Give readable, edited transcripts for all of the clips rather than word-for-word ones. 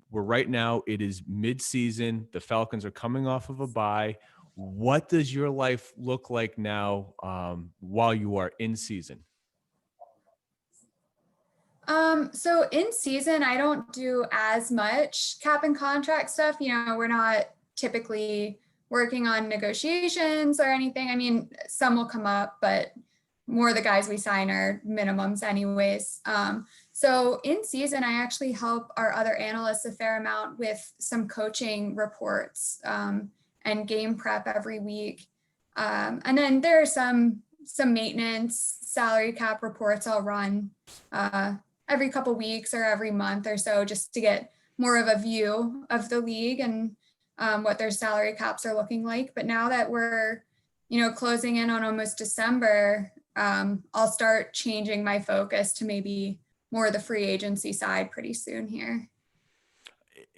we're right now, it is mid-season. The Falcons are coming off of a bye. What does your life look like now while you are in season? So in season, I don't do as much cap and contract stuff. We're not typically working on negotiations or anything. I mean, some will come up, but more of the guys we sign are minimums anyways. So in season, I actually help our other analysts a fair amount with some coaching reports and game prep every week. And then there are some maintenance salary cap reports I'll run every couple weeks or every month or so, just to get more of a view of the league and what their salary caps are looking like. But now that we're, closing in on almost December, I'll start changing my focus to maybe more of the free agency side pretty soon here.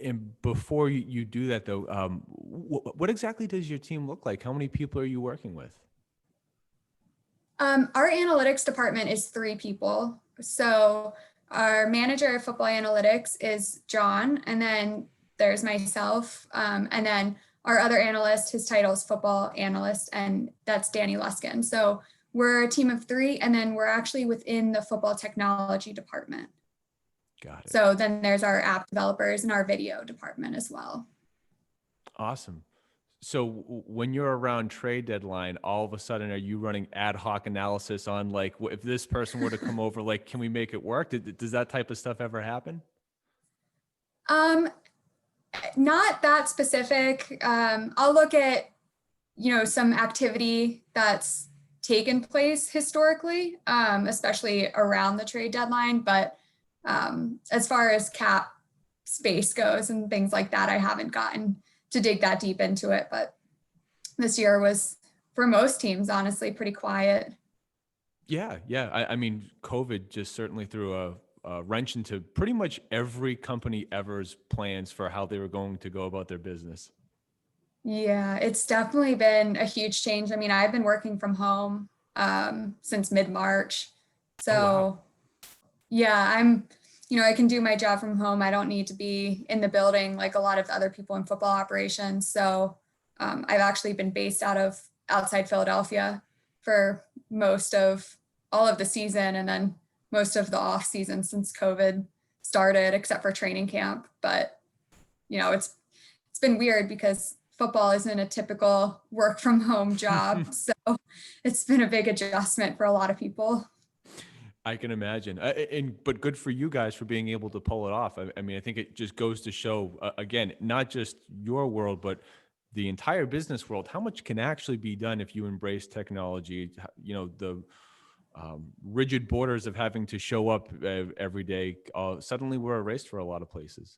And before you do that, though, what exactly does your team look like? How many people are you working with? Our analytics department is 3 people. So our manager of football analytics is John, and then there's myself, and then our other analyst, his title is football analyst, and that's Danny Luskin. So we're a team of 3, and then we're actually within the football technology department. Got it. So then there's our app developers and our video department as well. Awesome. So when you're around trade deadline, all of a sudden, are you running ad hoc analysis on like, if this person were to come over, like, can we make it work? Does that type of stuff ever happen? Not that specific. I'll look at, some activity that's taken place historically, especially around the trade deadline. But as far as cap space goes and things like that, I haven't gotten to dig that deep into it. But this year was, for most teams, honestly, pretty quiet. Yeah. I mean, COVID just certainly threw a wrench into pretty much every company ever's plans for how they were going to go about their business. Yeah, it's definitely been a huge change. I mean, I've been working from home since mid-March. So Oh, wow. yeah, I can do my job from home. I don't need to be in the building like a lot of other people in football operations. So I've actually been based outside Philadelphia for most of all of the season, and then most of the off season since COVID started, except for training camp. But it's been weird because football isn't a typical work from home job. So it's been a big adjustment for a lot of people. I can imagine. But good for you guys for being able to pull it off. I mean, I think it just goes to show, again, not just your world, but the entire business world, how much can actually be done if you embrace technology. The rigid borders of having to show up every day suddenly were erased for a lot of places.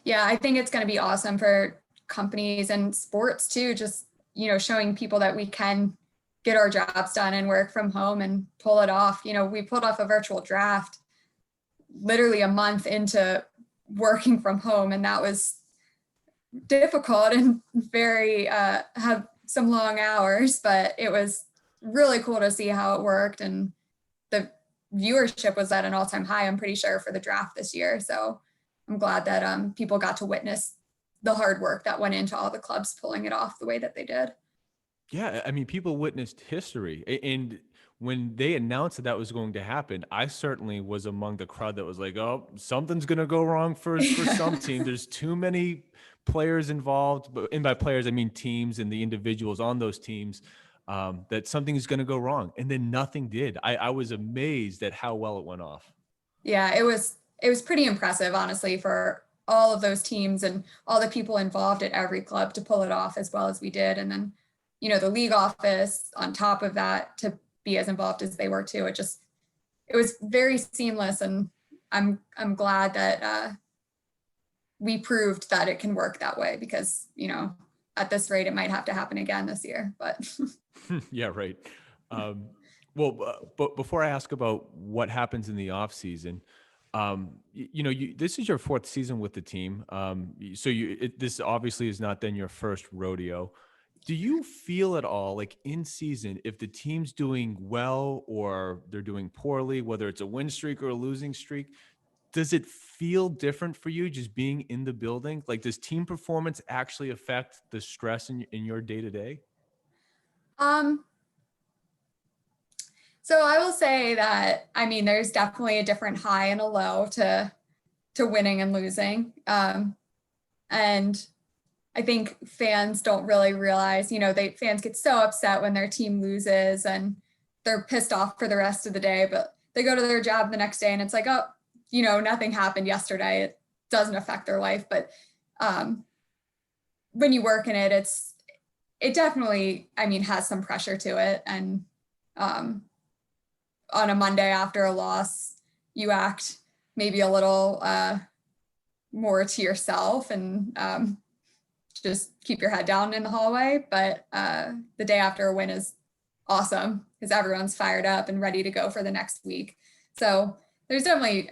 Yeah, I think it's going to be awesome for companies and sports too, just, showing people that we can get our jobs done and work from home and pull it off. We pulled off a virtual draft literally a month into working from home, and that was difficult and very have some long hours, but it was really cool to see how it worked, and the viewership was at an all-time high, I'm pretty sure, for the draft this year. So I'm glad that people got to witness the hard work that went into all the clubs pulling it off the way that they did. Yeah, I mean, people witnessed history. And when they announced that was going to happen, I certainly was among the crowd that was like, oh, something's going to go wrong for some team. There's too many players involved. And by players, I mean teams and the individuals on those teams, that something is going to go wrong. And then nothing did. I was amazed at how well it went off. Yeah, it was pretty impressive, honestly, for all of those teams and all the people involved at every club to pull it off as well as we did. And then, the league office on top of that to be as involved as they were too. It was very seamless, and I'm glad that we proved that it can work that way, because, at this rate, it might have to happen again this year, but. Yeah, right. But before I ask about what happens in the off season, this is your 4th season with the team. So this obviously is not then your first rodeo. Do you feel at all, like in season, if the team's doing well or they're doing poorly, whether it's a win streak or a losing streak, does it feel different for you just being in the building? Like, does team performance actually affect the stress in your day to day? Um, so I will say that, I mean, there's definitely a different high and a low to winning and losing. And I think fans don't really realize, fans get so upset when their team loses and they're pissed off for the rest of the day, but they go to their job the next day and it's like, oh, nothing happened yesterday. It doesn't affect their life. But when you work in it, it definitely, I mean, has some pressure to it. And on a Monday after a loss, you act maybe a little more to yourself and just keep your head down in the hallway. But the day after a win is awesome because everyone's fired up and ready to go for the next week. So there's definitely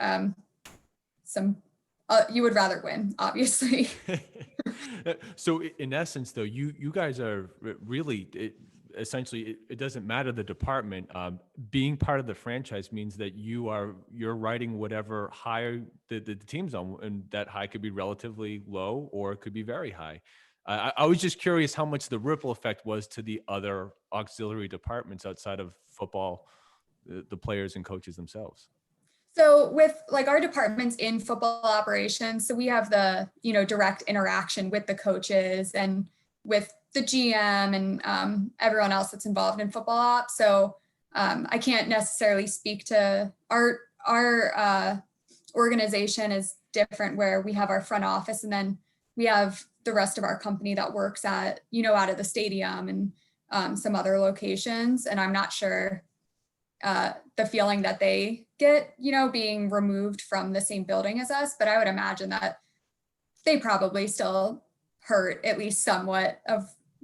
some, you would rather win, obviously. So in essence, though, you guys are really, essentially, it doesn't matter the department. Being part of the franchise means that you're writing whatever high the team's on, and that high could be relatively low or it could be very high. I was just curious how much the ripple effect was to the other auxiliary departments outside of football, the players and coaches themselves. So with like our departments in football operations, so we have the, direct interaction with the coaches and with the GM and everyone else that's involved in football ops. So I can't necessarily speak to our organization is different where we have our front office and then we have the rest of our company that works at, out of the stadium and some other locations. And I'm not sure the feeling that they get, being removed from the same building as us. But I would imagine that they probably still hurt at least somewhat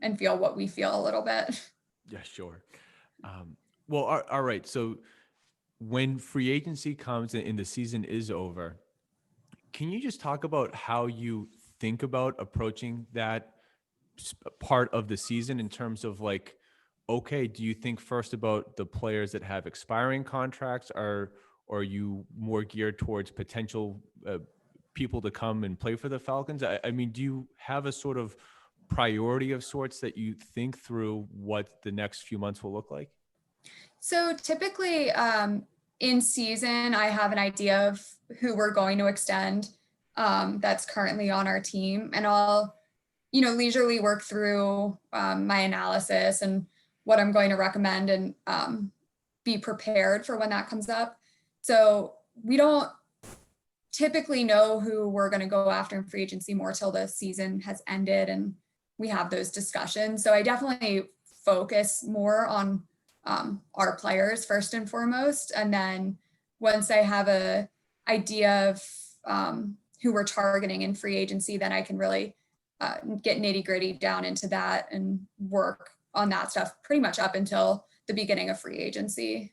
and feel what we feel a little bit. Yeah, sure. Well, all right. So when free agency comes and the season is over, can you just talk about how you think about approaching that part of the season in terms of like, okay, do you think first about the players that have expiring contracts, or are you more geared towards potential people to come and play for the Falcons? I mean, do you have a sort of priority of sorts that you think through what the next few months will look like? So typically in season, I have an idea of who we're going to extend that's currently on our team. And I'll, leisurely work through my analysis and what I'm going to recommend and be prepared for when that comes up. So we don't typically know who we're going to go after in free agency more till the season has ended and we have those discussions. So I definitely focus more on our players first and foremost. And then once I have a idea of who we're targeting in free agency, then I can really get nitty gritty down into that and work on that stuff pretty much up until the beginning of free agency.